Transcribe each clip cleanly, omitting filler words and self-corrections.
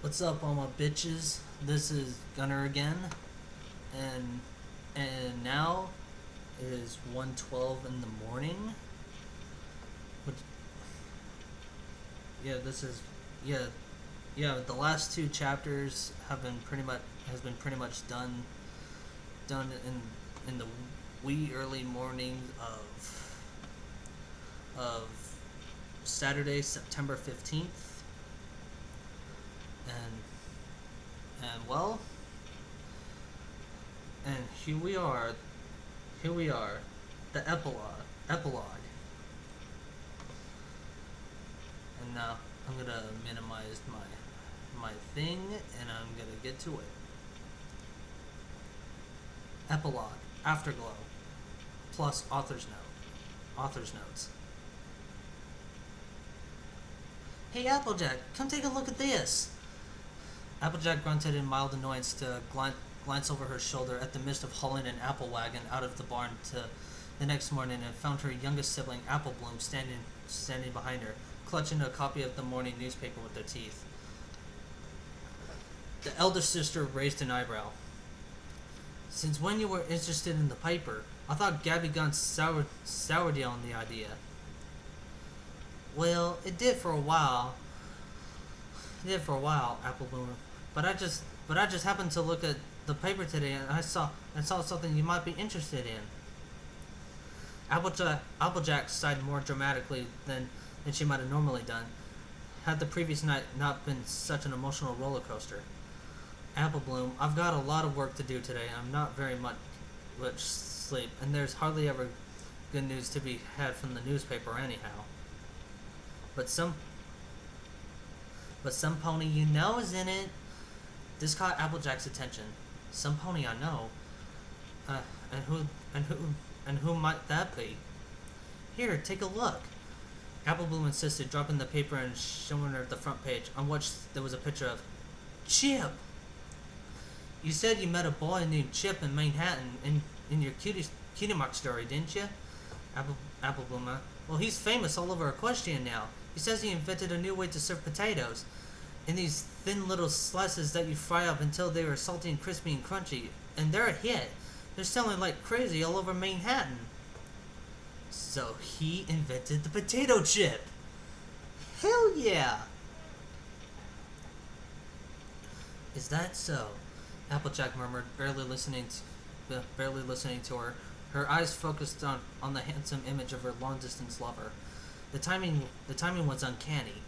What's up, all my bitches? This is Gunner again, and now it is 1:12 in the morning. Which, yeah, this is yeah, yeah. The last two chapters have been pretty much done in the wee early morning of Saturday, September 15th, and well, and here we are, the epilogue, and now I'm gonna minimize my thing, and I'm gonna get to it. Epilogue, Afterglow, plus author's notes. Hey Applejack, come take a look at this. Applejack grunted in mild annoyance to glance over her shoulder at the mist of hauling an apple wagon out of the barn to the next morning, and found her youngest sibling, Applebloom, standing behind her, clutching a copy of the morning newspaper with their teeth. The elder sister raised an eyebrow. Since when you were interested in the paper? I thought Gabby gone soured on the idea. Well, it did for a while. Applebloom. But I just happened to look at the paper today, and I saw something you might be interested in. Applejack sighed more dramatically than she might have normally done, had the previous night not been such an emotional roller coaster. Applebloom, I've got a lot of work to do today. I'm not very much sleep, and there's hardly ever good news to be had from the newspaper anyhow. But some pony you know is in it. This caught Applejack's attention. Some pony I know. And who might that be? Here, take a look. Applebloom insisted, dropping the paper and showing her the front page, on which there was a picture of Chip. You said you met a boy named Chip in Manhattan in your cutie mark story, didn't you? Applebloom. Well, he's famous all over Equestria now. He says he invented a new way to serve potatoes in these thin little slices that you fry up until they are salty and crispy and crunchy. And they're a hit. They're selling like crazy all over Manhattan. So he invented the potato chip. Hell yeah! Is that so? Applejack murmured, barely listening to her. Her eyes focused on the handsome image of her long-distance lover. The timing was uncanny.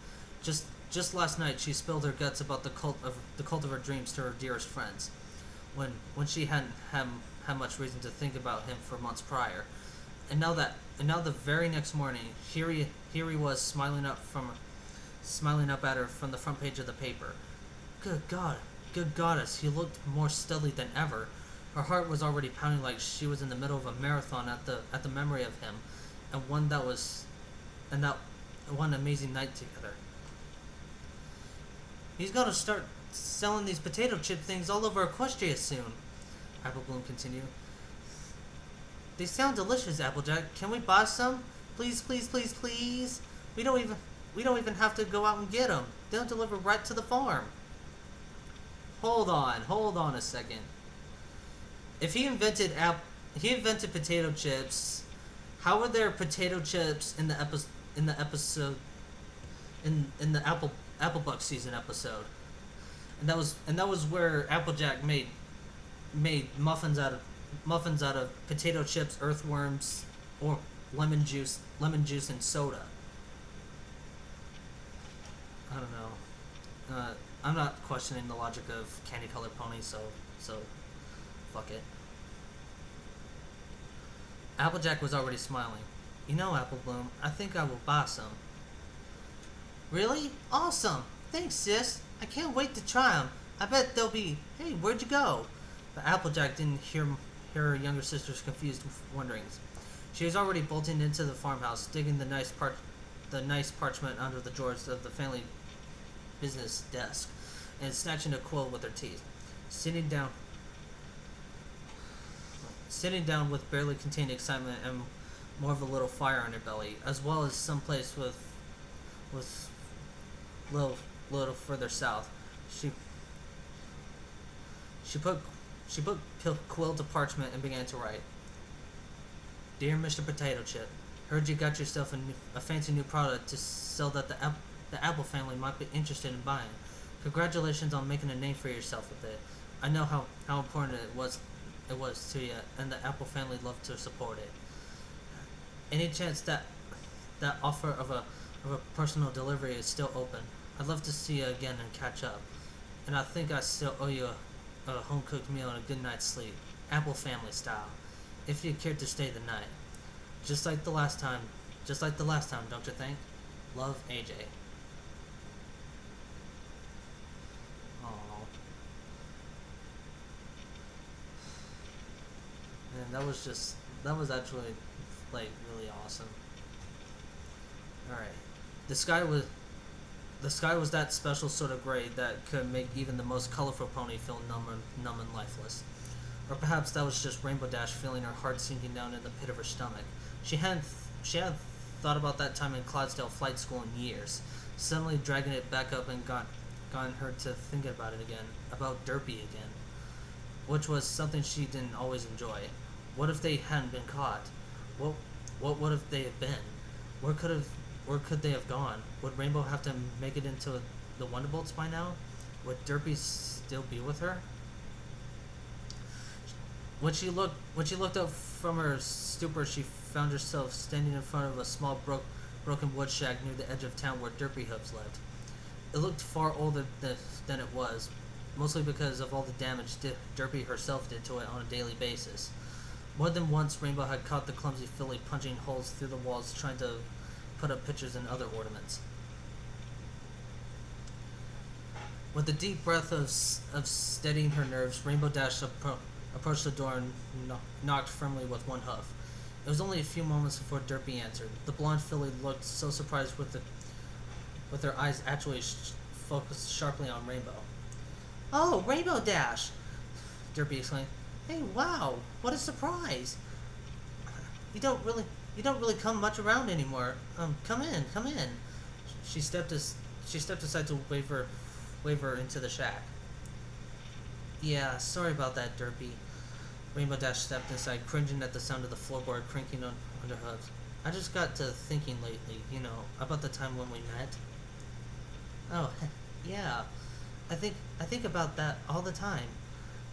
Just last night, she spilled her guts about the cult of her dreams to her dearest friends, when she hadn't had much reason to think about him for months prior. And now the very next morning, here he was smiling up at her from the front page of the paper. Good goddess, he looked more steady than ever. Her heart was already pounding like she was in the middle of a marathon at the memory of him, and one amazing night together. He's gonna start selling these potato chip things all over Equestria soon, Applebloom continued. They sound delicious, Applejack. Can we buy some? Please, please, please, please. We don't even have to go out and get them. They'll deliver right to the farm. Hold on a second. If he invented potato chips, how were there potato chips in the episode in the Applebuck season episode? And that was where Applejack made muffins out of potato chips, earthworms, or lemon juice and soda. I don't know. I'm not questioning the logic of candy colored ponies, so fuck it. Applejack was already smiling. You know, Applebloom, I think I will buy some. Really? Awesome! Thanks, sis. I can't wait to try them. I bet they'll be, hey, where'd you go? But Applejack didn't hear her younger sister's confused wonderings. She was already bolting into the farmhouse, digging the nice parchment under the drawers of the family business desk, and snatching a quill with her teeth. Sitting down with barely contained excitement and more of a little fire on her belly, as well as some place with little further south. She she put quill to parchment and began to write. Dear Mr. Potato Chip, heard you got yourself a fancy new product to sell that the Apple family might be interested in buying. Congratulations on making a name for yourself with it. I know how important it was to you, and the Apple family loved to support it. Any chance that offer of a personal delivery is still open? I'd love to see you again and catch up. And I think I still owe you a home cooked meal and a good night's sleep, Apple family style, if you cared to stay the night. Just like the last time, don't you think? Love, AJ. Aww. And that was actually, like, really awesome. Alright. The sky was that special sort of gray that could make even the most colorful pony feel numb and lifeless. Or perhaps that was just Rainbow Dash feeling her heart sinking down in the pit of her stomach. She hadn't thought about that time in Clydesdale flight school in years, suddenly dragging it back up and gotten her to thinking about it again, about Derpy again, which was something she didn't always enjoy. What if they hadn't been caught? What would have they have been? Where could they have gone? Would Rainbow have to make it into the Wonderbolts by now? Would Derpy still be with her? When she looked up from her stupor, she found herself standing in front of a small broken wood shack near the edge of town where Derpy Hooves lived. It looked far older than it was, mostly because of all the damage Derpy herself did to it on a daily basis. More than once, Rainbow had caught the clumsy filly punching holes through the walls trying to put up pictures and other ornaments. With a deep breath of steadying her nerves, Rainbow Dash approached the door and knocked firmly with one hoof. It was only a few moments before Derpy answered. The blonde filly looked so surprised with her eyes actually focused sharply on Rainbow. "Oh, Rainbow Dash!" Derpy exclaimed. "Hey, wow! What a surprise! You don't really come much around anymore. Come in. She stepped aside to wave her into the shack. "Yeah, sorry about that, Derpy." Rainbow Dash stepped inside, cringing at the sound of the floorboard cranking under hooves. "I just got to thinking lately, about the time when we met." "Oh, yeah. I think about that all the time,"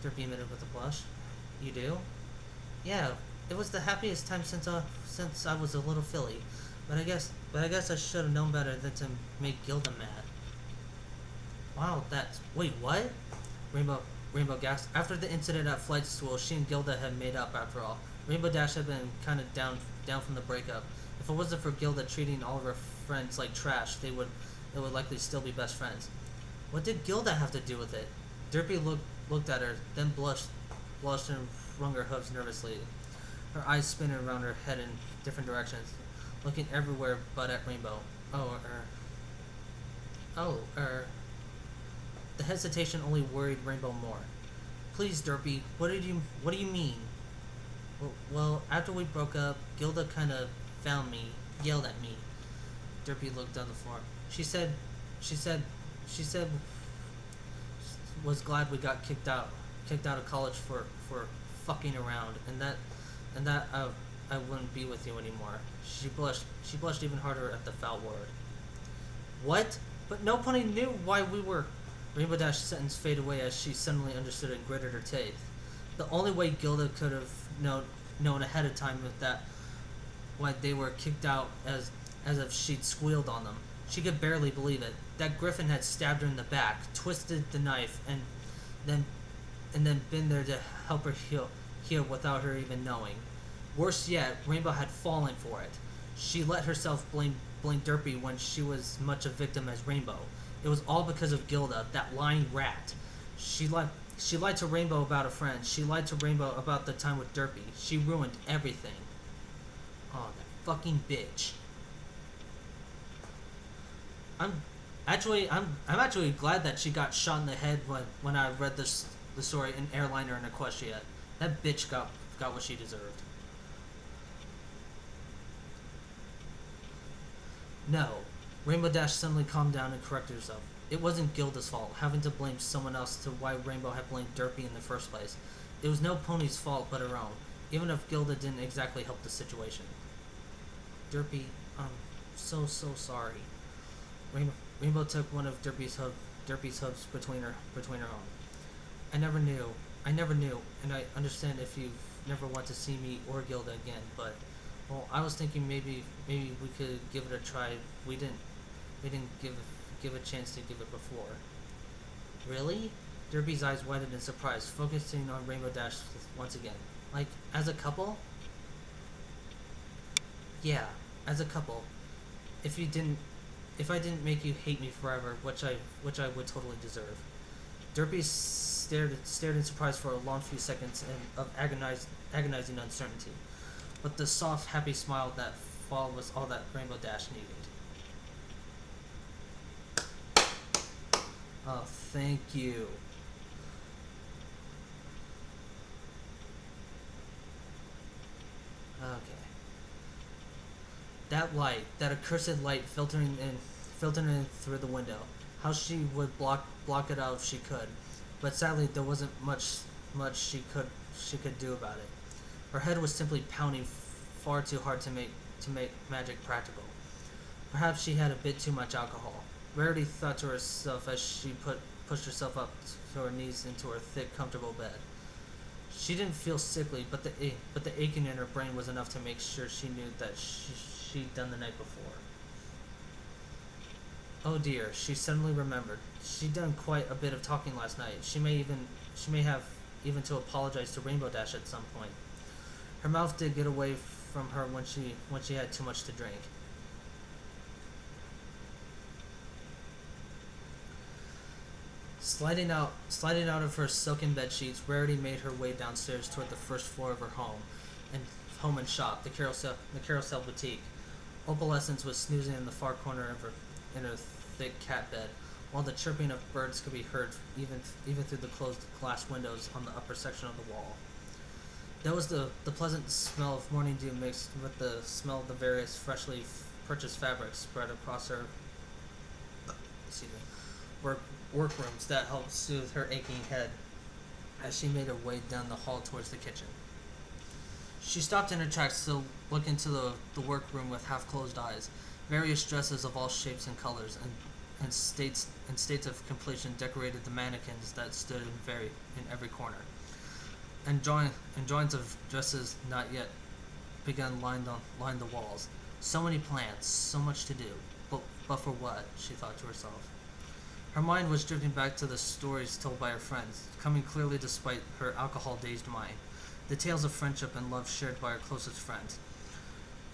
Derpy admitted with a blush. "You do?" "Yeah. It was the happiest time since I was a little filly, but I guess I should have known better than to make Gilda mad." "Wow, wait, what?" Rainbow gasped. After the incident at flight school, she and Gilda had made up after all. Rainbow Dash had been kind of down from the breakup. If it wasn't for Gilda treating all of her friends like trash, they would likely still be best friends. What did Gilda have to do with it? Derpy looked at her, then blushed and wrung her hooves nervously. Her eyes spinning around her head in different directions, looking everywhere but at Rainbow. The hesitation only worried Rainbow more. "Please, Derpy, what do you mean?" Well, after we broke up, Gilda kind of found me, yelled at me. Derpy looked on the floor. She said was glad we got kicked out of college for fucking around, and that I wouldn't be with you anymore. She blushed even harder at the foul word. "What? But no pony knew why we were..." Rainbow Dash's sentence faded away as she suddenly understood and gritted her teeth. The only way Gilda could have known ahead of time was that why they were kicked out as if she'd squealed on them. She could barely believe it. That Griffin had stabbed her in the back, twisted the knife, and then been there to help her heal without her even knowing. Worse yet, Rainbow had fallen for it. She let herself blame Derpy when she was much a victim as Rainbow. It was all because of Gilda, that lying rat. She lied to Rainbow about a friend. She lied to Rainbow about the time with Derpy. She ruined everything. Oh, that fucking bitch. I'm actually glad that she got shot in the head when I read the story in Airliner and Equestria. That bitch got what she deserved. No. Rainbow Dash suddenly calmed down and corrected herself. It wasn't Gilda's fault, having to blame someone else to why Rainbow had blamed Derpy in the first place. It was no pony's fault but her own, even if Gilda didn't exactly help the situation. Derpy, I'm so sorry. Rainbow took one of Derpy's hooves between her own. I never knew, and I understand if you never want to see me or Gilda again, but, well, I was thinking maybe we could give it a try. We didn't give a chance to give it before. Really? Derpy's eyes widened in surprise, focusing on Rainbow Dash once again. Like, as a couple? Yeah, as a couple. If I didn't make you hate me forever, which I would totally deserve. Derpy stared in surprise for a long few seconds of agonizing uncertainty, but the soft, happy smile that followed was all that Rainbow Dash needed. Oh, thank you. Okay. That accursed light filtering in through the window. How she would block it out if she could, but sadly there wasn't much she could do about it. Her head was simply pounding far too hard to make magic practical. Perhaps she had a bit too much alcohol. Rarity thought to herself as she pushed herself up to her knees into her thick, comfortable bed. She didn't feel sickly, but the aching in her brain was enough to make sure she knew that she'd done the night before. Oh dear, she suddenly remembered. She'd done quite a bit of talking last night. She may have even to apologize to Rainbow Dash at some point. Her mouth did get away from her when she had too much to drink. Sliding out of her silken bed sheets, Rarity made her way downstairs toward the first floor of her home and shop, the Carousel Boutique. Opalescence was snoozing in the far corner of her thick cat bed, while the chirping of birds could be heard even through the closed glass windows on the upper section of the wall. There was the pleasant smell of morning dew mixed with the smell of the various freshly purchased fabrics spread across her workrooms that helped soothe her aching head as she made her way down the hall towards the kitchen. She stopped in her tracks to look into the workroom with half-closed eyes. Various dresses of all shapes and colors and states of completion decorated the mannequins that stood in every corner. And drawings of dresses not yet begun lined the walls. So many plans, so much to do. But for what? She thought to herself. Her mind was drifting back to the stories told by her friends, coming clearly despite her alcohol-dazed mind. The tales of friendship and love shared by her closest friends.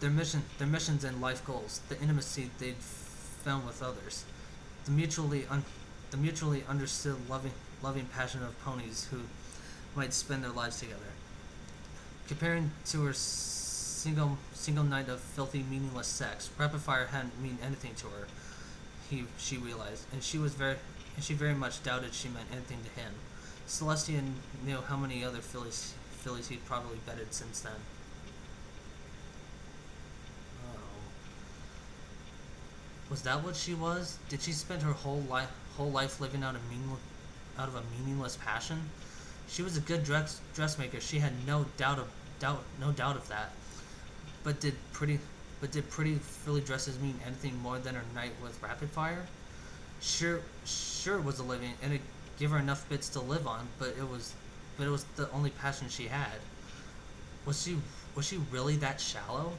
Their missions and life goals, the intimacy they'd found with others, the mutually understood loving passion of ponies who might spend their lives together. Comparing to her single night of filthy, meaningless sex, rapid fire hadn't mean anything to her. She realized, and she very much doubted she meant anything to him. Celestia knew how many other fillies he'd probably bedded since then. Was that what she was? Did she spend her whole life living out of a meaningless passion? She was a good dressmaker. She had no doubt of that. But did pretty frilly dresses mean anything more than her night with Rapid Fire? Sure it was a living, and it gave her enough bits to live on. But it was the only passion she had. Was she really that shallow?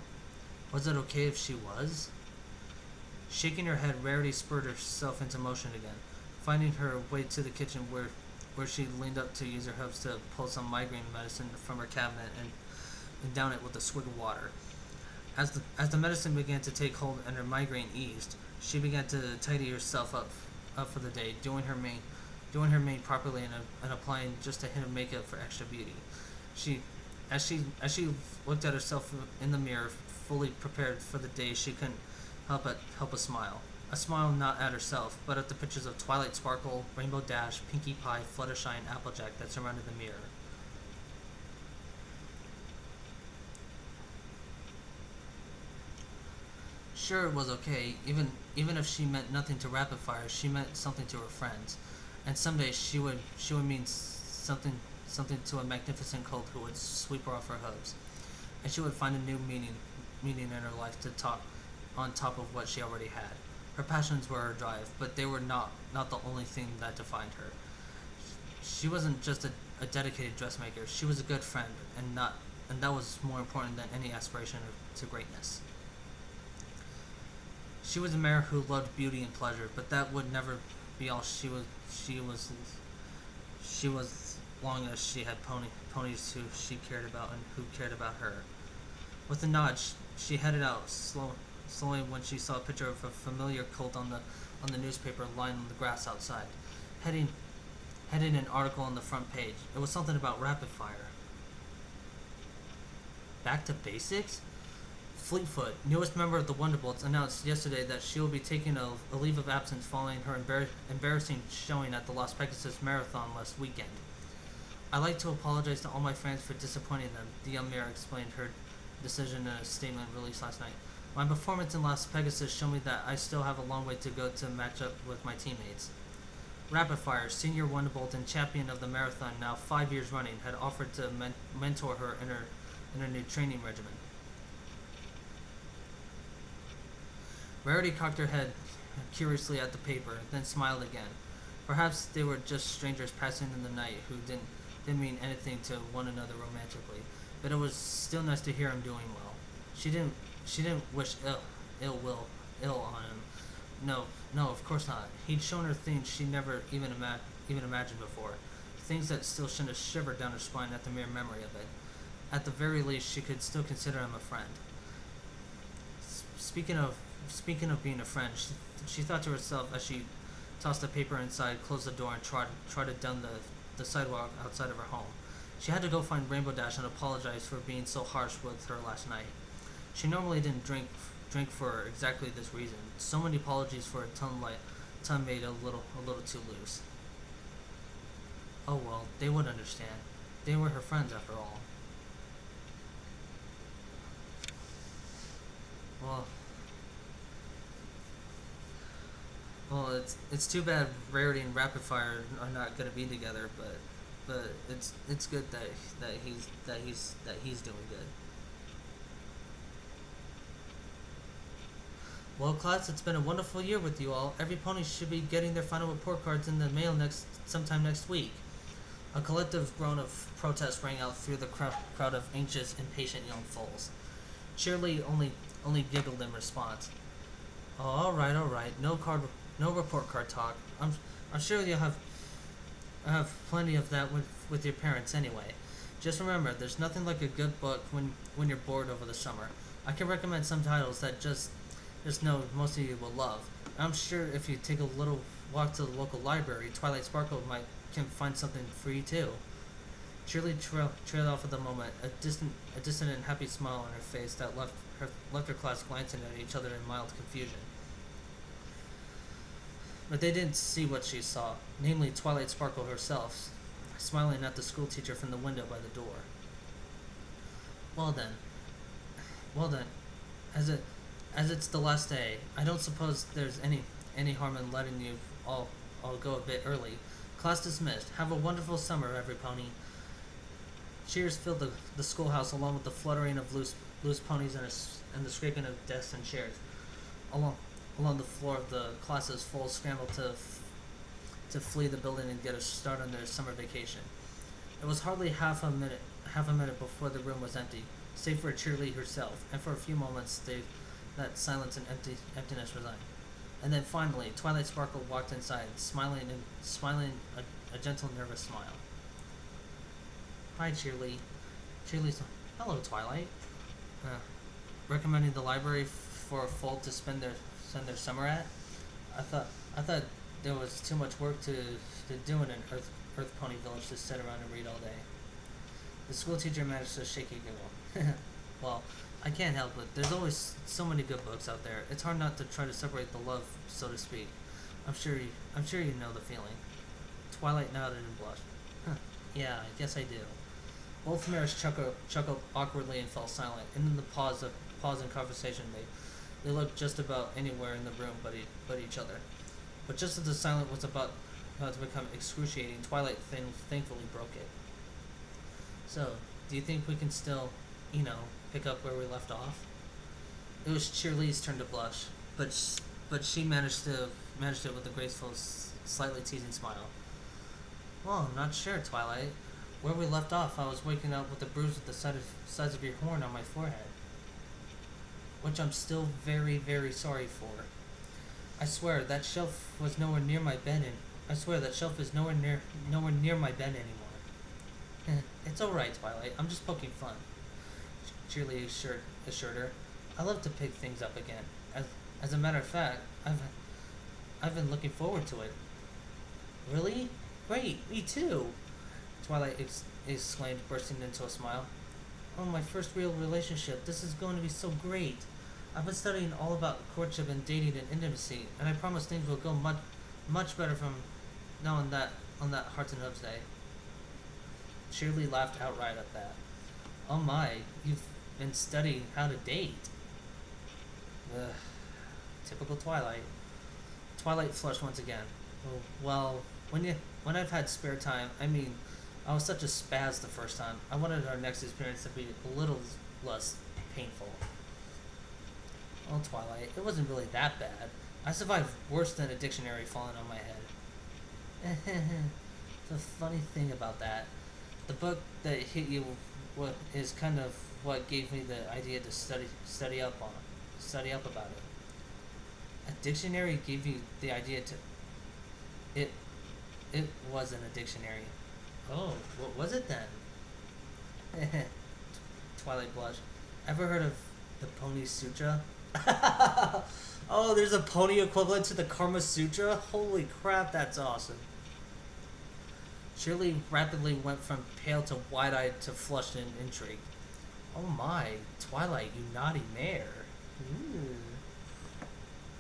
Was it okay if she was? Shaking her head, Rarity spurred herself into motion again, finding her way to the kitchen where she leaned up to use her hooves to pull some migraine medicine from her cabinet and down it with a swig of water. As the medicine began to take hold and her migraine eased, she began to tidy herself up for the day, doing her mane properly and applying just a hint of makeup for extra beauty. As she looked at herself in the mirror, fully prepared for the day, she couldn't help a smile. A smile not at herself, but at the pictures of Twilight Sparkle, Rainbow Dash, Pinkie Pie, Fluttershy, and Applejack that surrounded the mirror. sure it was okay, even if she meant nothing to Rapid Fire, she meant something to her friends, and someday she would mean something to a magnificent cult who would sweep her off her hooves, and she would find a new meaning in her life to top on top of what she already had. Her passions were her drive, but they were not the only thing that defined her. She wasn't just a dedicated dressmaker. She was a good friend, and that was more important than any aspiration to greatness. She was a mare who loved beauty and pleasure, but that would never be all she was long as she had ponies who she cared about and who cared about her. With a nod, she headed out slowly when she saw a picture of a familiar colt on the newspaper lying on the grass outside, heading an article on the front page. It was something about Rapid Fire. Back to basics? Fleetfoot, newest member of the Wonderbolts, announced yesterday that she will be taking a leave of absence following her embarrassing showing at the Las Pegasus Marathon last weekend. I'd like to apologize to all my fans for disappointing them, the young mare explained her decision in a statement released last night. My performance in Las Pegasus showed me that I still have a long way to go to match up with my teammates. Rapid Fire, senior Wonderbolt and champion of the marathon now 5 years running, had offered to mentor her in her new training regimen. Rarity cocked her head curiously at the paper, then smiled again. Perhaps they were just strangers passing in the night who didn't mean anything to one another romantically, but it was still nice to hear him doing well. She didn't wish ill on him. No, of course not. He'd shown her things she never even imagined before, things that still sent a shiver down her spine at the mere memory of it. At the very least, she could still consider him a friend. Speaking of being a friend, she thought to herself as she tossed the paper inside, closed the door, and trotted down the sidewalk outside of her home. She had to go find Rainbow Dash and apologize for being so harsh with her last night. She normally didn't drink for exactly this reason. So many apologies for a tongue made a little too loose. Oh well, they would understand. They were her friends after all. Well, it's too bad Rarity and Rapid Fire are not going to be together, but it's good that he's doing good. Well, class, it's been a wonderful year with you all. Every pony should be getting their final report cards in the mail sometime next week. A collective groan of protest rang out through the crowd of anxious, impatient young foals. Shirley only giggled in response. Oh, all right. No report card talk. I'm sure you'll have plenty of that with your parents anyway. Just remember, there's nothing like a good book when you're bored over the summer. I can recommend some titles that just know most of you will love. I'm sure if you take a little walk to the local library, Twilight Sparkle can find something for you too. Shirley trailed off at the moment, a distant and happy smile on her face that left her class glancing at each other in mild confusion. But they didn't see what she saw, namely Twilight Sparkle herself, smiling at the schoolteacher from the window by the door. Well then, as it's the last day, I don't suppose there's any harm in letting you all go a bit early. Class dismissed. Have a wonderful summer, every pony. Cheers filled the schoolhouse, along with the fluttering of loose ponies and the scraping of desks and chairs. Along the floor of the class's foals scrambled to flee the building and get a start on their summer vacation. It was hardly half a minute before the room was empty, save for Cheerly herself, and for a few moments that silence and emptiness resigned. And then finally, Twilight Sparkle walked inside, smiling a gentle, nervous smile. Hi, Cheerly. Cheerly's hello, Twilight. Recommending the library for a foal to spend their summer at? I thought there was too much work to do in an Earth Pony village to sit around and read all day. The schoolteacher managed to shake a giggle. Well, I can't help it. There's always so many good books out there. It's hard not to try to separate the love, so to speak. I'm sure you know the feeling. Twilight nodded and blushed. Yeah, I guess I do. Both mares chuckled awkwardly and fell silent. And in the pause in conversation, They looked just about anywhere in the room but each other. But just as the silence was about to become excruciating, Twilight thankfully broke it. So, do you think we can still, pick up where we left off? It was Cheerlee's turn to blush, but she managed it with a graceful, slightly teasing smile. Well, I'm not sure, Twilight. Where we left off, I was waking up with a bruise at the size of your horn on my forehead, which I'm still very, very sorry for. I swear that shelf was nowhere near my bed, and I swear that shelf is nowhere near my bed anymore. It's all right, Twilight. I'm just poking fun. Cheerily assured her. I love to pick things up again. As a matter of fact, I've been looking forward to it. Really? Great, me too. Twilight exclaimed, bursting into a smile. Oh, my first real relationship. This is going to be so great. I've been studying all about courtship and dating and intimacy, and I promise things will go much better from now on that Hearts and Hooves day. Shirley laughed outright at that. Oh my, you've been studying how to date. Ugh, typical Twilight. Twilight flushed once again. Oh, well, when I've had spare time, I was such a spaz the first time. I wanted our next experience to be a little less painful. Oh, Twilight, it wasn't really that bad. I survived worse than a dictionary falling on my head. The funny thing about that, the book that hit you is kind of what gave me the idea to study up about it. A dictionary gave you the idea to... It wasn't a dictionary. Oh, what was it then? Twilight blushed. Ever heard of the Pony Sutra? Oh, there's a pony equivalent to the Karma Sutra? Holy crap, that's awesome. Shirley rapidly went from pale to wide-eyed to flushed and intrigued. Oh my, Twilight, you naughty mare. Ooh.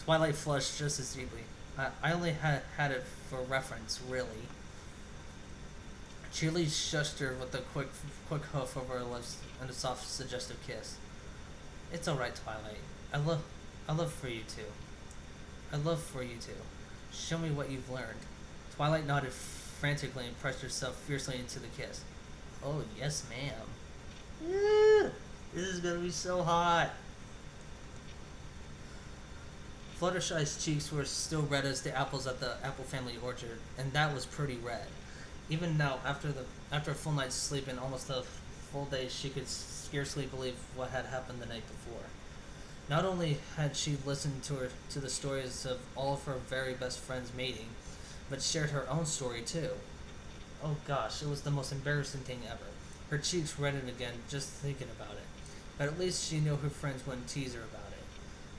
Twilight flushed just as deeply. I only had it for reference, really. Shirley shushed her with a quick hoof over her lips and a soft, suggestive kiss. It's alright, Twilight. I love for you too. I love for you too. Show me what you've learned. Twilight nodded frantically and pressed herself fiercely into the kiss. Oh, yes, ma'am. Yeah, this is gonna be so hot. Fluttershy's cheeks were still red as the apples at the apple family orchard, and that was pretty red. Even now, after a full night's sleep and almost a full day, she could scarcely believe what had happened the night before. Not only had she listened to the stories of all of her very best friends mating, but shared her own story too. Oh gosh, it was the most embarrassing thing ever. Her cheeks reddened again just thinking about it. But at least she knew her friends wouldn't tease her about it.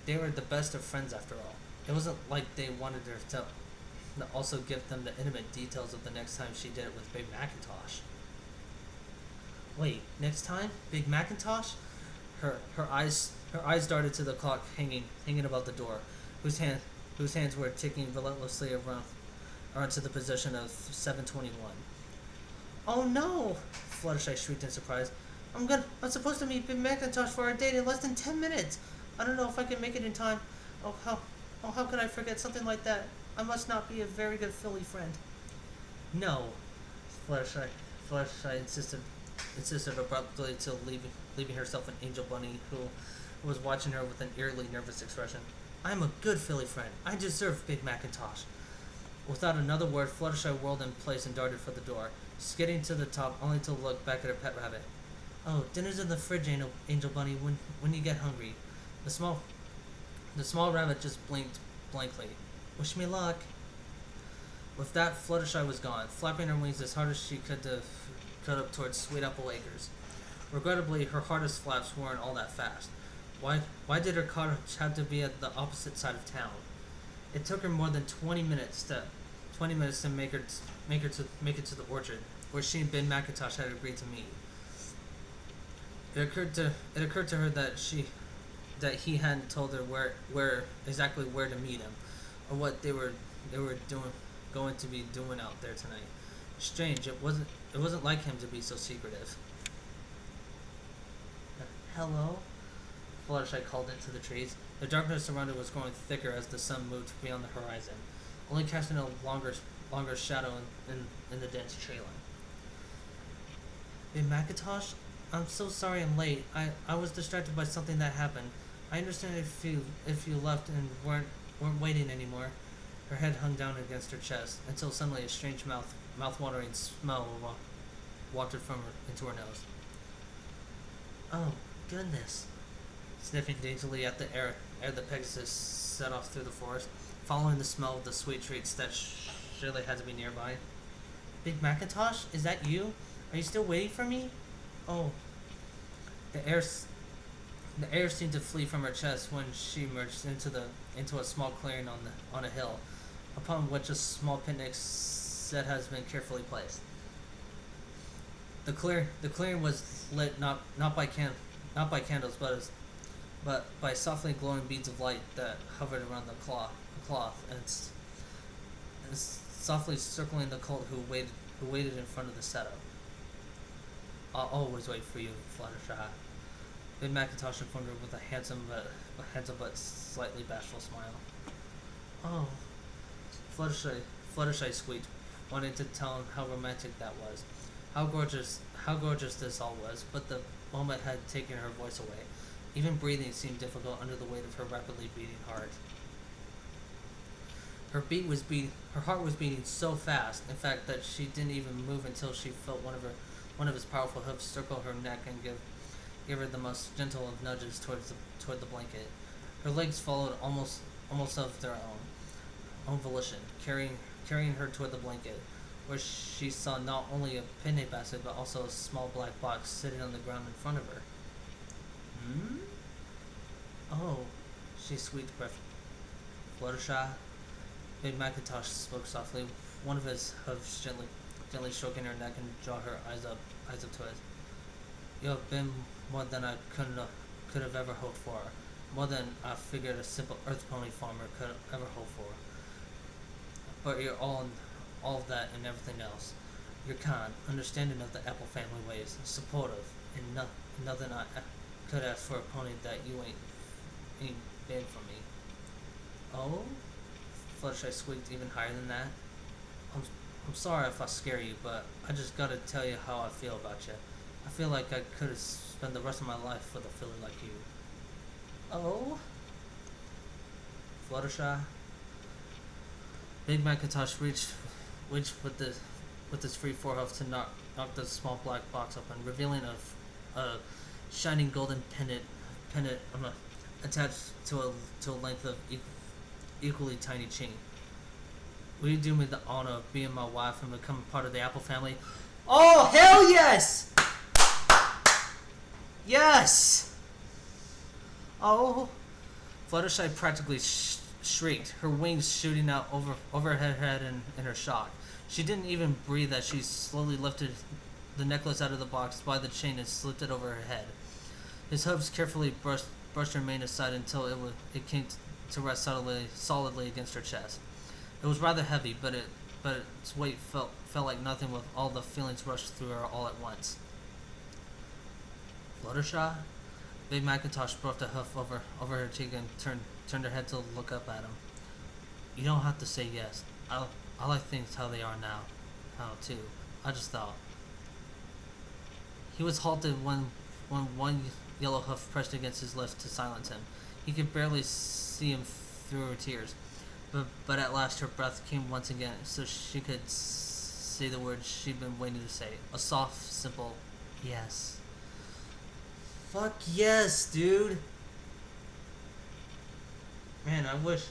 They were the best of friends after all. It wasn't like they wanted her to also give them the intimate details of the next time she did it with Big Macintosh. Wait, next time? Big Macintosh? Her eyes darted to the clock hanging above the door, whose hands were ticking relentlessly around to the position of 7:21. Oh no! Fluttershy shrieked in surprise. I'm supposed to meet Big Macintosh for our date in less than 10 minutes. I don't know if I can make it in time. How could I forget something like that? I must not be a very good Philly friend. No, Fluttershy insisted abruptly to leaving herself an angel bunny who was watching her with an eerily nervous expression. I'm a good Philly friend. I deserve Big Macintosh. Without another word, Fluttershy whirled in place and darted for the door, skidding to the top only to look back at her pet rabbit. Oh, dinner's in the fridge, Angel Bunny, when you get hungry. The small rabbit just blinked blankly. Wish me luck. With that, Fluttershy was gone, flapping her wings as hard as she could to cut up towards Sweet Apple Acres. Regrettably, her hardest flaps weren't all that fast. Why did her cottage have to be at the opposite side of town? It took her more than 20 minutes to make it to the orchard, where she and Ben Macintosh had agreed to meet. It occurred to her that he hadn't told her where exactly to meet him, or what they were going to be doing out there tonight. Strange, it wasn't like him to be so secretive. Hello? Fluttershy called into the trees. The darkness around it was growing thicker as the sun moved beyond the horizon, only casting a longer shadow in the dense tree line. Hey, Macintosh, I'm so sorry I'm late. I was distracted by something that happened. I understand if you left and weren't waiting anymore. Her head hung down against her chest until suddenly a strange mouth-watering smell wafted from her into her nose. Oh, goodness. Sniffing daintily at the air the Pegasus set off through the forest, following the smell of the sweet treats that surely had to be nearby. Big Macintosh, is that you? Are you still waiting for me? Oh. The air seemed to flee from her chest when she emerged into a small clearing on a hill, upon which a small picnic set has been carefully placed. The clearing was lit not by candles, but by softly glowing beads of light that hovered around the cloth and softly circling the cult who waited in front of the setup. I'll always wait for you, Fluttershy. Big Macintosh informed her with a handsome but slightly bashful smile. Oh, Fluttershy squeaked, wanting to tell him how romantic that was, how gorgeous this all was, but the moment had taken her voice away. Even breathing seemed difficult under the weight of her rapidly beating heart. Her heart was beating so fast, in fact, that she didn't even move until she felt one of his powerful hoofs circle her neck and give her the most gentle of nudges toward the blanket. Her legs followed almost of their own volition, carrying her toward the blanket, where she saw not only a picnic basket but also a small black box sitting on the ground in front of her. Hmm? Oh, she squeaked Fluttershy. Big Macintosh spoke softly, one of his hoofs gently stroking her neck and draw her eyes up to it. You have been more than I could have ever hoped for, more than I figured a simple earth pony farmer could ever hope for. But you're all of that and everything else. You're kind, understanding of the Apple family ways, supportive, and nothing I could ask for a pony that you ain't been for me. Oh? Fluttershy squeaked even higher than that. I'm sorry if I scare you, but I just gotta tell you how I feel about you. I feel like I could have spent the rest of my life with a filly like you. Oh? Fluttershy? Big Macintosh reached with his free forehoof to knock the small black box open, revealing a shining golden pendant attached to a length of equally tiny chain. Will you do me the honor of being my wife and become part of the Apple family? Oh, hell yes! Yes! Oh. Fluttershy practically shrieked, her wings shooting out over her head in her shock. She didn't even breathe as she slowly lifted the necklace out of the box by the chain and slipped it over her head. His hooves carefully brushed her mane aside until it came to rest solidly against her chest. It was rather heavy, but its weight felt like nothing with all the feelings rushed through her all at once. Fluttershy? Big Macintosh brushed a hoof over her cheek and turned her head to look up at him. You don't have to say yes. I like things how they are now. How too. I just thought. He was halted when one yellow hoof pressed against his lips to silence him. He could barely see him through her tears. But at last her breath came once again, so she could say the words she'd been waiting to say. A soft, simple yes. Fuck yes, dude. Man, I wish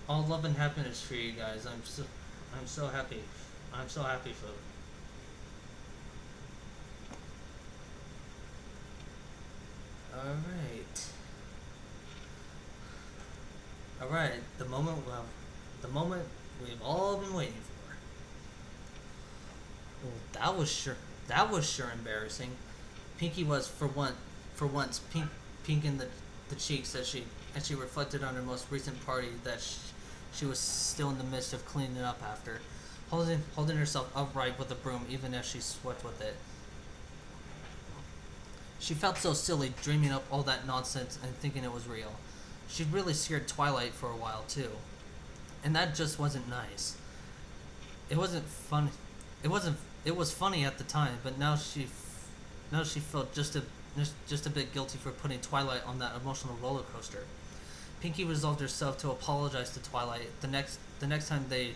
all love and happiness for you guys. I'm so happy. I'm so happy for them. Alright, the moment we've all been waiting for. Well, that was sure embarrassing. Pinky was for once pink in the cheeks as she reflected on her most recent party that she was still in the midst of cleaning up after, holding herself upright with the broom even as she swept with it. She felt so silly dreaming up all that nonsense and thinking it was real. She'd really scared Twilight for a while, too. And that just wasn't nice. It wasn't fun. It was funny at the time, but now she felt just a bit guilty for putting Twilight on that emotional roller coaster. Pinkie resolved herself to apologize to Twilight the next time they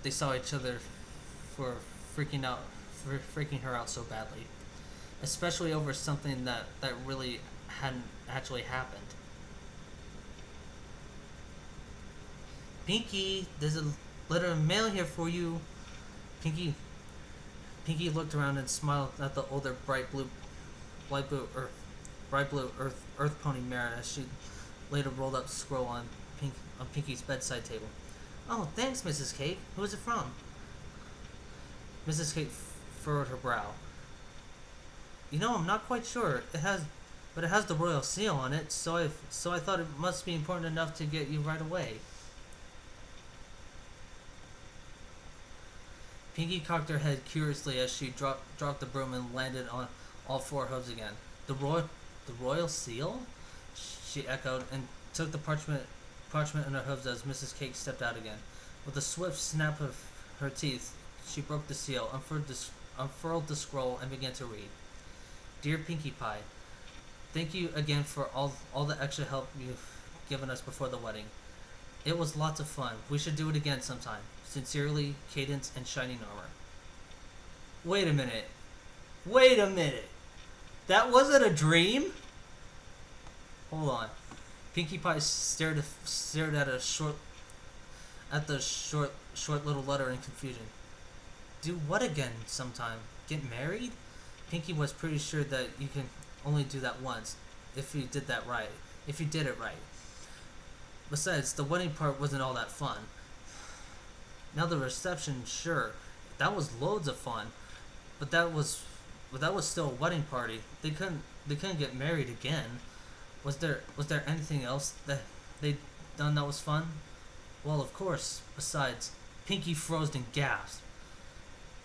saw each other for freaking her out so badly, especially over something that really hadn't actually happened. Pinkie, there's a letter of mail here for you. Pinkie looked around and smiled at the older bright blue earth pony mare as she laid a rolled up scroll on Pinkie's bedside table. Oh, thanks, Mrs. Cake. Who is it from? Mrs. Cake furrowed her brow. You know, I'm not quite sure. It has the royal seal on it, so I thought it must be important enough to get you right away. Pinkie cocked her head curiously as she dropped the broom and landed on all four hooves again. The royal seal? She echoed and took the parchment in her hooves as Mrs. Cake stepped out again. With a swift snap of her teeth, she broke the seal, unfurled the scroll, and began to read. Dear Pinkie Pie, thank you again for all the extra help you've given us before the wedding. It was lots of fun. We should do it again sometime. Sincerely, Cadence and Shining Armor. Wait a minute. That wasn't a dream? Hold on. Pinkie Pie stared at the short little letter in confusion. Do what again sometime? Get married? Pinkie was pretty sure that you can only do that once, if you did it right. Besides, the wedding part wasn't all that fun. Now the reception, sure, that was loads of fun, but that was still a wedding party. They couldn't get married again. Was there anything else that they'd done that was fun? Well, of course. Besides, Pinkie froze and gasped.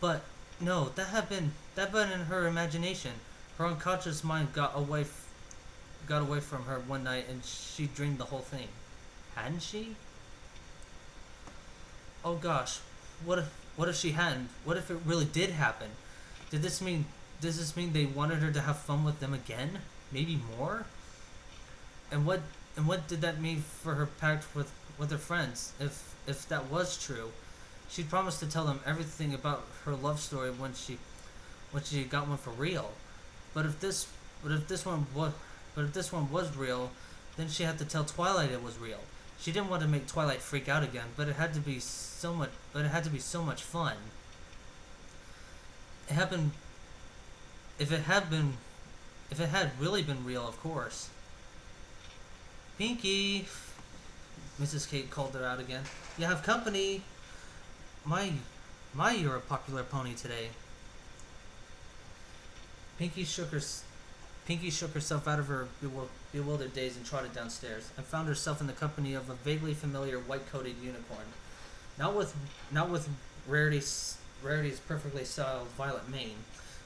But no, that had been in her imagination. Her unconscious mind got away from her one night, and she dreamed the whole thing. Hadn't she? Oh gosh, what if she hadn't? What if it really did happen? Does this mean they wanted her to have fun with them again? Maybe more? And what did that mean for her pact with her friends? If that was true, she'd promised to tell them everything about her love story when she got one for real. But if this one was real, then she had to tell Twilight it was real. She didn't want to make Twilight freak out again, but it had to be so much fun. If it had really been real, of course. Pinkie, Mrs. Cake called her out again. You have company. My, you're a popular pony today. Pinkie shook herself out of her bewildered daze and trotted downstairs, and found herself in the company of a vaguely familiar white-coated unicorn. Not with Rarity's perfectly styled violet mane.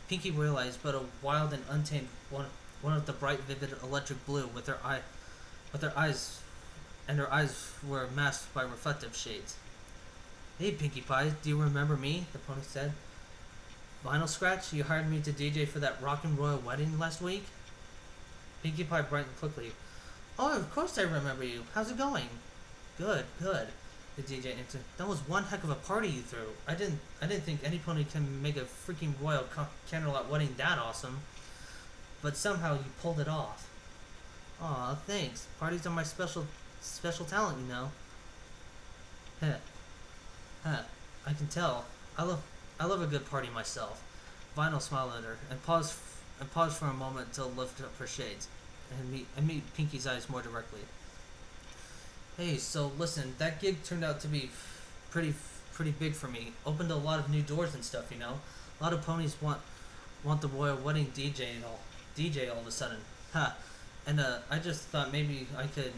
Pinkie realized, but a wild and untamed one of the bright, vivid electric blue, with her eyes were masked by reflective shades. Hey, Pinkie Pie, do you remember me? The pony said. Vinyl Scratch, you hired me to DJ for that rockin' royal wedding last week? Pinkie Pie brightened quickly. Oh, of course I remember you. How's it going? Good. The DJ answered. That was one heck of a party you threw. I didn't think any pony can make a freaking royal candlelight wedding that awesome. But somehow you pulled it off. Aw, thanks. Parties are my special talent, you know. I can tell. I love a good party myself. Vinyl smiled at her and paused for a moment to lift up her shades and meet Pinkie's eyes more directly. Hey, so listen, that gig turned out to be pretty big for me. Opened a lot of new doors and stuff, you know. A lot of ponies want the royal wedding DJ all of a sudden. And I just thought maybe I could,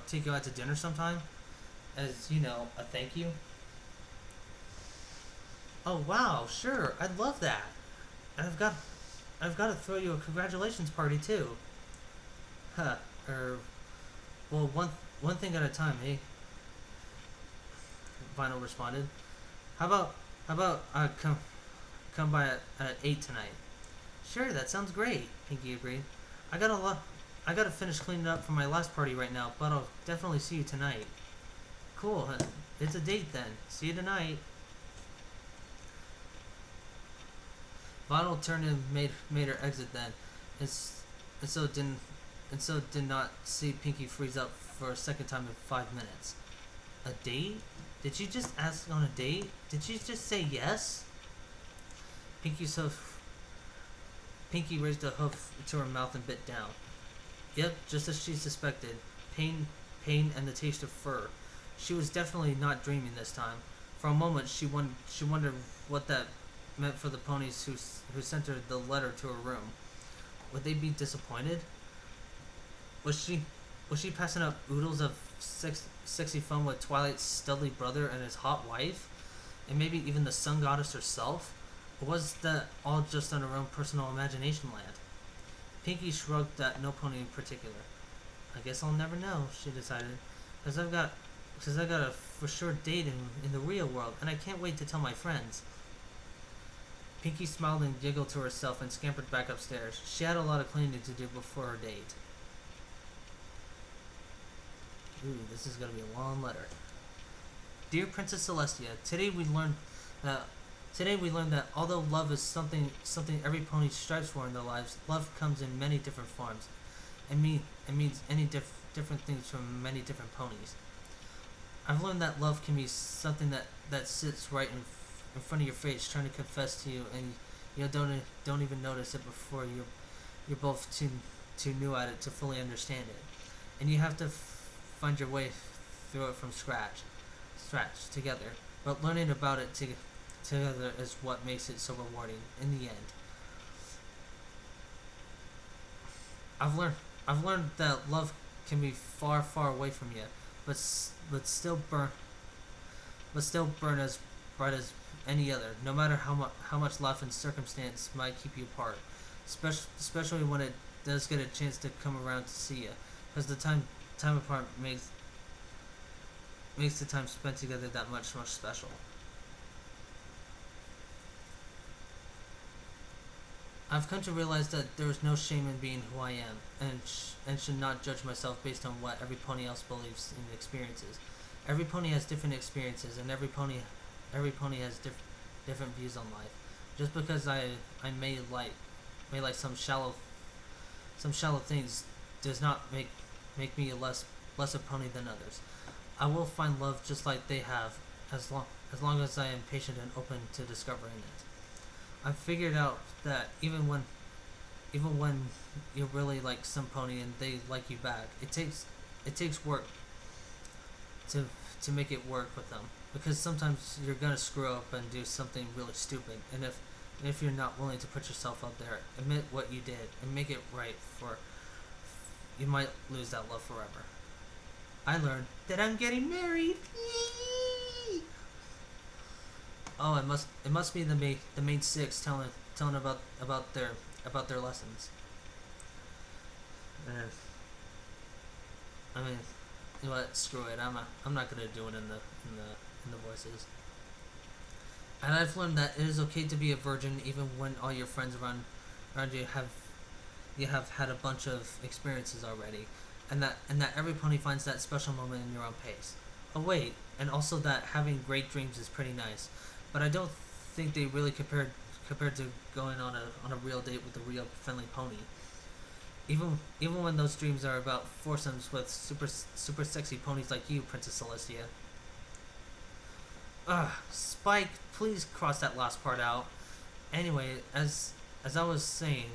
take you out to dinner sometime as, a thank you. Oh wow, sure, I'd love that. And I've got to throw you a congratulations party too. Huh. Well, one thing at a time, eh? Vinyl responded. How about come by at 8 tonight? Sure, that sounds great. Pinky agreed. I gotta finish cleaning up for my last party right now, but I'll definitely see you tonight. Cool. Huh? It's a date then. See you tonight. Vinyl turned and made her exit then, and so did not see Pinky freeze up for a second time in 5 minutes. A date? Did you just ask on a date? Did you just say yes? Pinky raised a hoof to her mouth and bit down. Yep, just as she suspected. Pain, and the taste of fur. She was definitely not dreaming this time. For a moment, she wondered what that meant for the ponies who sent her the letter to her room. Would they be disappointed? Was she passing up oodles of sexy fun with Twilight's studly brother and his hot wife, and maybe even the sun goddess herself? Or was that all just on her own personal imagination land? Pinky shrugged at no pony in particular. I guess I'll never know, she decided, because I've got a for sure date in the real world, and I can't wait to tell my friends. Pinky smiled and giggled to herself and scampered back upstairs. She had a lot of cleaning to do before her date. Ooh, this is gonna be a long letter. Dear Princess Celestia, today we learned that although love is something every pony strives for in their lives, love comes in many different forms, and means any different things from many different ponies. I've learned that love can be something that sits right in front of your face, trying to confess to you, and you don't even notice it before you're both too new at it to fully understand it, and you have to find your way through it from scratch together. But learning about it together is what makes it so rewarding in the end. I've learned that love can be far away from you, but still burn as bright as any other, no matter how much life and circumstance might keep you apart. Especially when it does get a chance to come around to see you, because the time apart makes the time spent together that much special. I've come to realize that there is no shame in being who I am, and should not judge myself based on what every pony else believes and experiences. Every pony has different experiences, and every pony has different views on life. Just because I may like some shallow things does not make me less a pony than others. I will find love just like they have, as long as I am patient and open to discovering it. I've figured out that even when you really like some pony and they like you back, it takes work to make it work with them, because sometimes you're gonna screw up and do something really stupid, and if you're not willing to put yourself out there, admit what you did and make it right, you might lose that love forever. I learned that I'm getting married. Oh, it must be the main six telling about their lessons. I mean, you know what? Screw it. I'm not gonna do it in the voices. And I've learned that it is okay to be a virgin even when all your friends around you have had a bunch of experiences already, and that every pony finds that special moment in your own pace. Oh wait, and also that having great dreams is pretty nice, but I don't think they really compared to going on a real date with a real friendly pony. Even when those dreams are about foursomes with super sexy ponies like you, Princess Celestia. Spike, please cross that last part out. Anyway, as I was saying,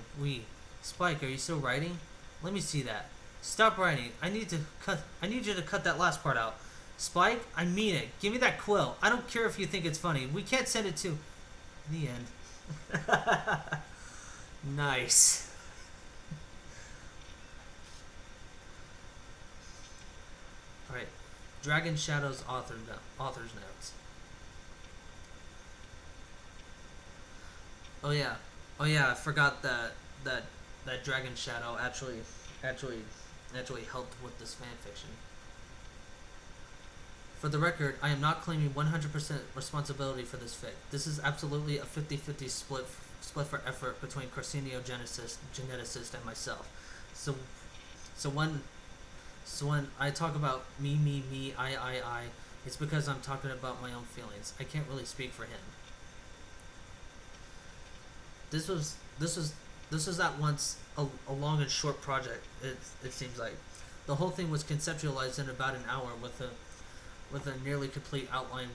Spike, are you still writing? Let me see that. Stop writing. I need you to cut that last part out. Spike, I mean it. Give me that quill. I don't care if you think it's funny. We can't send it to the end. Nice. Alright. DragonShadow's author's notes. Oh yeah. Oh yeah, I forgot that Dragon Shadow actually actually helped with this fan fiction. For the record, I am not claiming 100% responsibility for this fic. This is absolutely a 50-50 split for effort between Carcinio geneticist and myself. So so when so when I talk about me, I, it's because I'm talking about my own feelings. I can't really speak for him. This was this was this was at once a long and short project. It seems like the whole thing was conceptualized in about an hour with a nearly complete outline,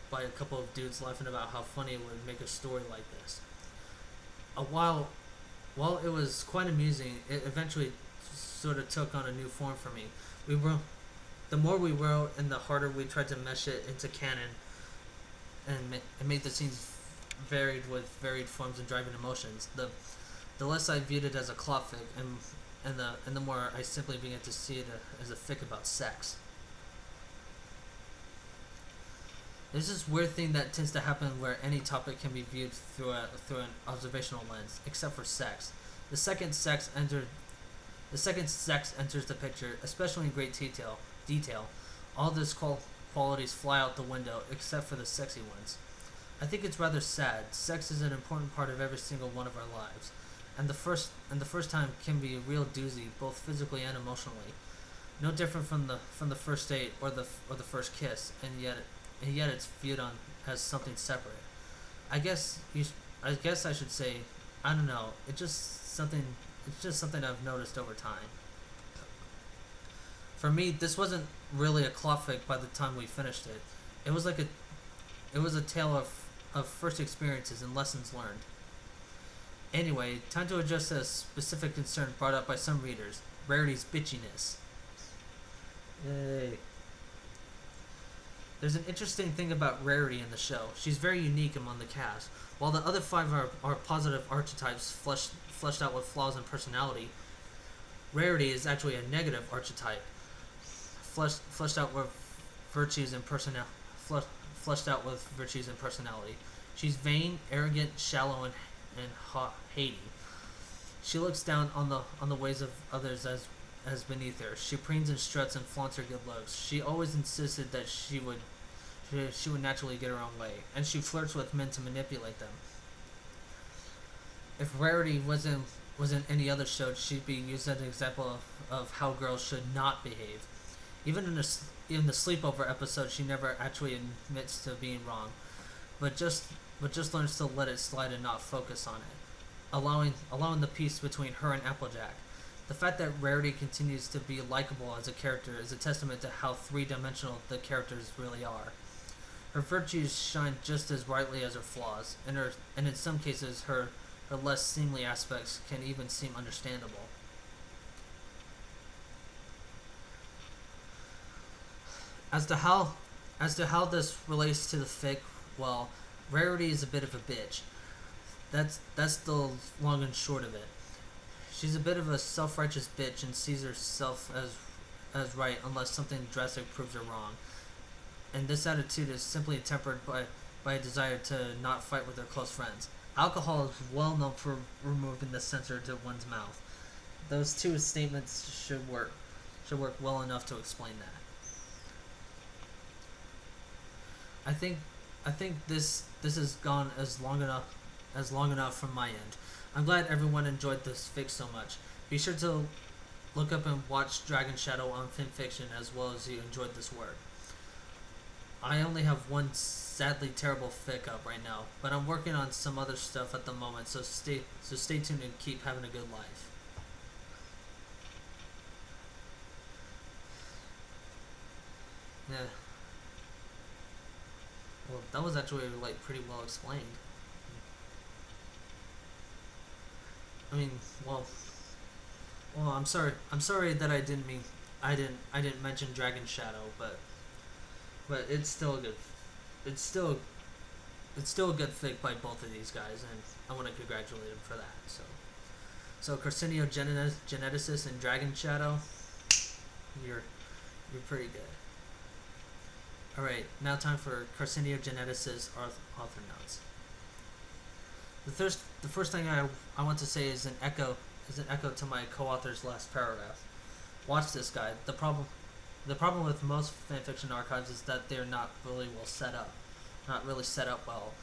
by a couple of dudes laughing about how funny it would make a story like this. A while it was quite amusing, it eventually sort of took on a new form for me. We wrote The more we wrote, and the harder we tried to mesh it into canon, and made the scenes varied with varied forms and driving emotions. The less I viewed it as a cloth fic, and the more I simply began to see it as a fic about sex. There's this weird thing that tends to happen where any topic can be viewed through an observational lens, except for sex. The second sex enters the picture, especially in great detail. All these qualities fly out the window, except for the sexy ones. I think it's rather sad. Sex is an important part of every single one of our lives, and the first time can be a real doozy, both physically and emotionally. No different from the first date or the first kiss, and yet it's viewed on as something separate. I guess I should say, I don't know. It's just something I've noticed over time. For me, this wasn't really a cloth fic by the time we finished it. It was like it was a tale of first experiences and lessons learned. Anyway, time to address a specific concern brought up by some readers: Rarity's bitchiness. Yay. There's an interesting thing about Rarity in the show. She's very unique among the cast. While the other five are positive archetypes fleshed out with flaws and personality, Rarity is actually a negative archetype, fleshed out with virtues and fleshed out with virtues and personality. She's vain, arrogant, shallow, and haty. She looks down on the ways of others as beneath her. She preens and struts and flaunts her good looks. She always insisted that she would naturally get her own way, and she flirts with men to manipulate them. If Rarity wasn't any other show, she'd be used as an example of how girls should not behave. Even in the sleepover episode, she never actually admits to being wrong, but just learns to let it slide and not focus on it, allowing the peace between her and Applejack. The fact that Rarity continues to be likable as a character is a testament to how three-dimensional the characters really are. Her virtues shine just as brightly as her flaws, and in some cases her less seemly aspects can even seem understandable. As to how this relates to the fic, well, Rarity is a bit of a bitch. That's the long and short of it. She's a bit of a self-righteous bitch and sees herself as right unless something drastic proves her wrong. And this attitude is simply tempered by a desire to not fight with her close friends. Alcohol is well known for removing the censor to one's mouth. Those two statements should work well enough to explain that. I think this has gone as long enough from my end. I'm glad everyone enjoyed this fic so much. Be sure to look up and watch DragonShadow on FinFiction as well as you enjoyed this work. I only have one sadly terrible fic up right now, but I'm working on some other stuff at the moment, so stay tuned and keep having a good life. Yeah. Well, that was actually pretty well explained. I mean, well, I'm sorry. I'm sorry that I didn't mention Dragon Shadow, but it's still a good, it's still a good fic by both of these guys, and I want to congratulate them for that. So Carcinio Geneticist and Dragon Shadow, you're pretty good. All right, now time for Carcinio Geneticist author notes. The first thing I want to say is an echo to my co-author's last paragraph. Watch this guide. The problem with most fanfiction archives is that they're not really well set up. Not really set up well,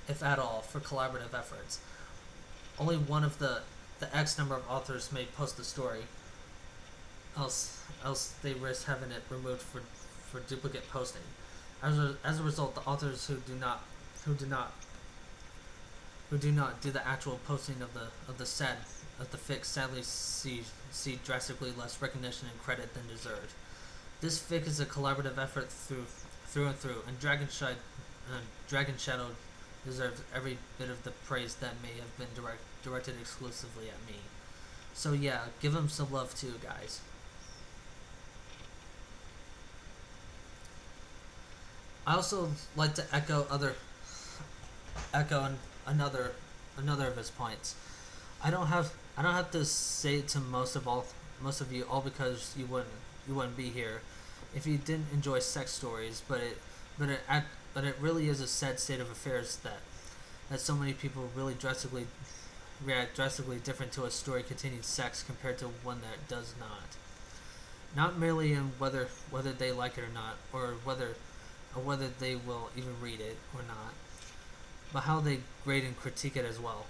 if at all, for collaborative efforts. Only one of the X number of authors may post the story. Else they risk having it removed for duplicate posting. As a result, the authors who do not do the actual posting of the fic sadly see drastically less recognition and credit than deserved. This fic is a collaborative effort through and through, and DragonShadow deserves every bit of the praise that may have been directed exclusively at me. So yeah, give him some love too, guys. I also like to echo another of his points. I don't have to say it to most of you all because you wouldn't be here if you didn't enjoy sex stories, but it really is a sad state of affairs that so many people really react drastically different to a story containing sex compared to one that does not. Not merely in whether they like it or not, or whether they will even read it or not, but how they grade and critique it as well.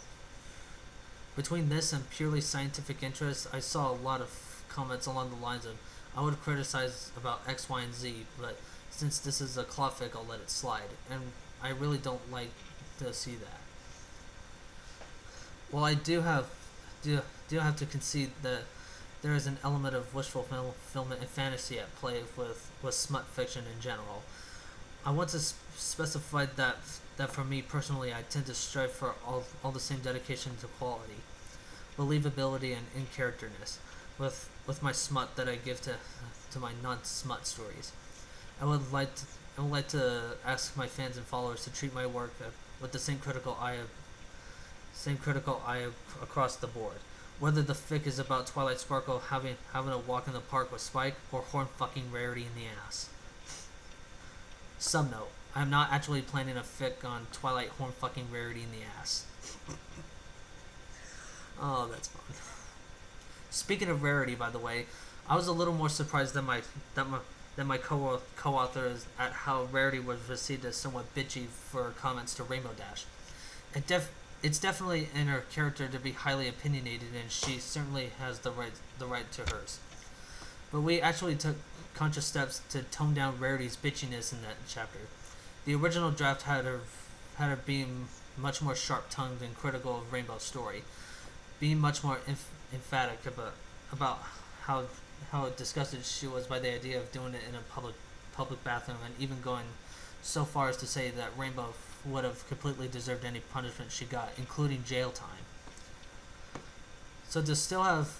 Between this and purely scientific interest, I saw a lot of comments along the lines of, I would criticize about X, Y, and Z, but since this is a clawfic, I'll let it slide. And I really don't like to see that. Well, I do have to concede that there is an element of wishful fulfillment and fantasy at play with smut fiction in general. I want to specify that for me personally, I tend to strive for all the same dedication to quality, believability, and in-characterness with my smut that I give to my non-smut stories. I would like to ask my fans and followers to treat my work with the same critical eye across the board. Whether the fic is about Twilight Sparkle having a walk in the park with Spike or horn fucking Rarity in the ass. Some note, I am not actually planning a fic on Twilight horn fucking Rarity in the ass. Oh, that's fun. Speaking of Rarity, by the way, I was a little more surprised than my co-authors at how Rarity was received as somewhat bitchy for comments to Rainbow Dash. It's definitely in her character to be highly opinionated, and she certainly has the right to hers. But we actually took conscious steps to tone down Rarity's bitchiness in that chapter. The original draft had her being much more sharp-tongued and critical of Rainbow's story, being much more emphatic about how disgusted she was by the idea of doing it in a public bathroom, and even going so far as to say that Rainbow would have completely deserved any punishment she got, including jail time. So to still have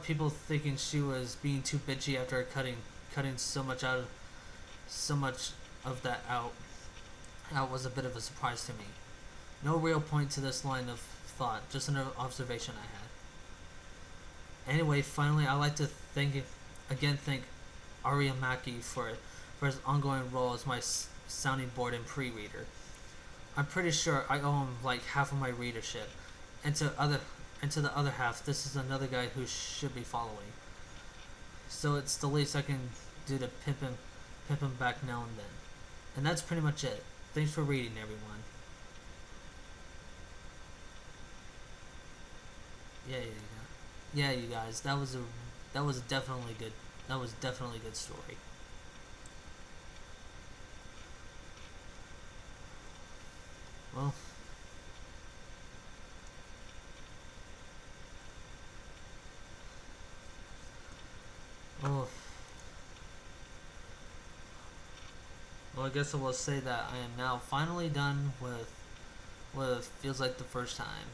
people thinking she was being too bitchy after cutting so much of that out was a bit of a surprise to me. No real point to this line of thought, just an observation I had. Anyway, finally, I like to thank Ari Maki for his ongoing role as my sounding board and pre-reader. I'm pretty sure I owe him like half of my readership, and to the other half, this is another guy who should be following. So it's the least I can do to pimp him back now and then. And that's pretty much it. Thanks for reading, everyone. Yeah, you guys. That was definitely good. That was definitely a good story. Well, I guess I will say that I am now finally done with what feels like the first time.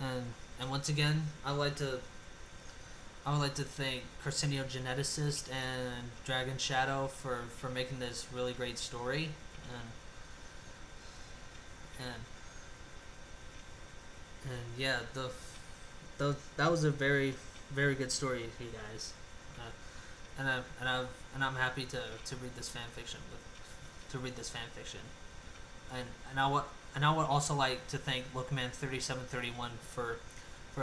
And once again, I would like to thank Carcinio Geneticist and DragonShadow for making this really great story, and yeah, that was a very, very good story, you guys. And I'm happy to read this fan fiction. and I would also like to thank Lookman 3731 for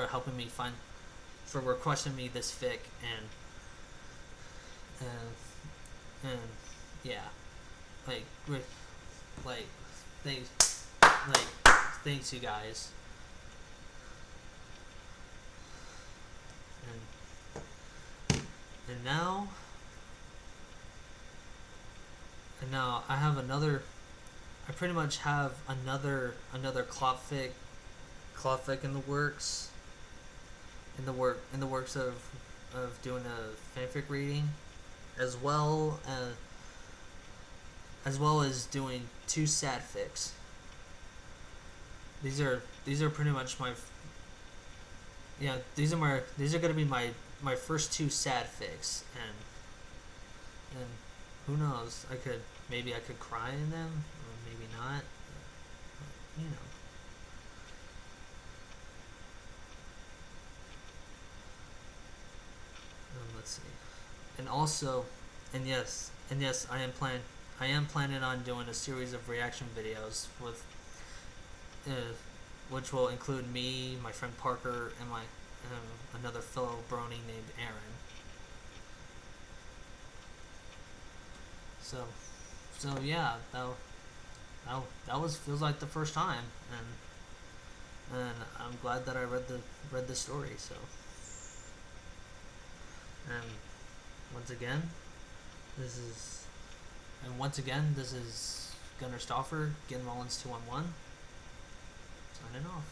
helping me find, for requesting me this fic, and yeah, like like thanks, thanks you guys. And now I have another. I pretty much have another cloth fic in the works. In the works of doing a fanfic reading, as well as doing 2 sad fics. These are pretty much my. Yeah, these are gonna be my first 2 sad fics, and who knows, I could cry in them, or maybe not, but, you know. Let's see, and also, and yes, I am planning on doing a series of reaction videos with, which will include me, my friend Parker, and my another fellow brony named Aaron. So yeah, that was feels like the first time, and I'm glad that I read the story. So, and once again, this is Gunnar Stauffer, Gin Mullins 211, signing off.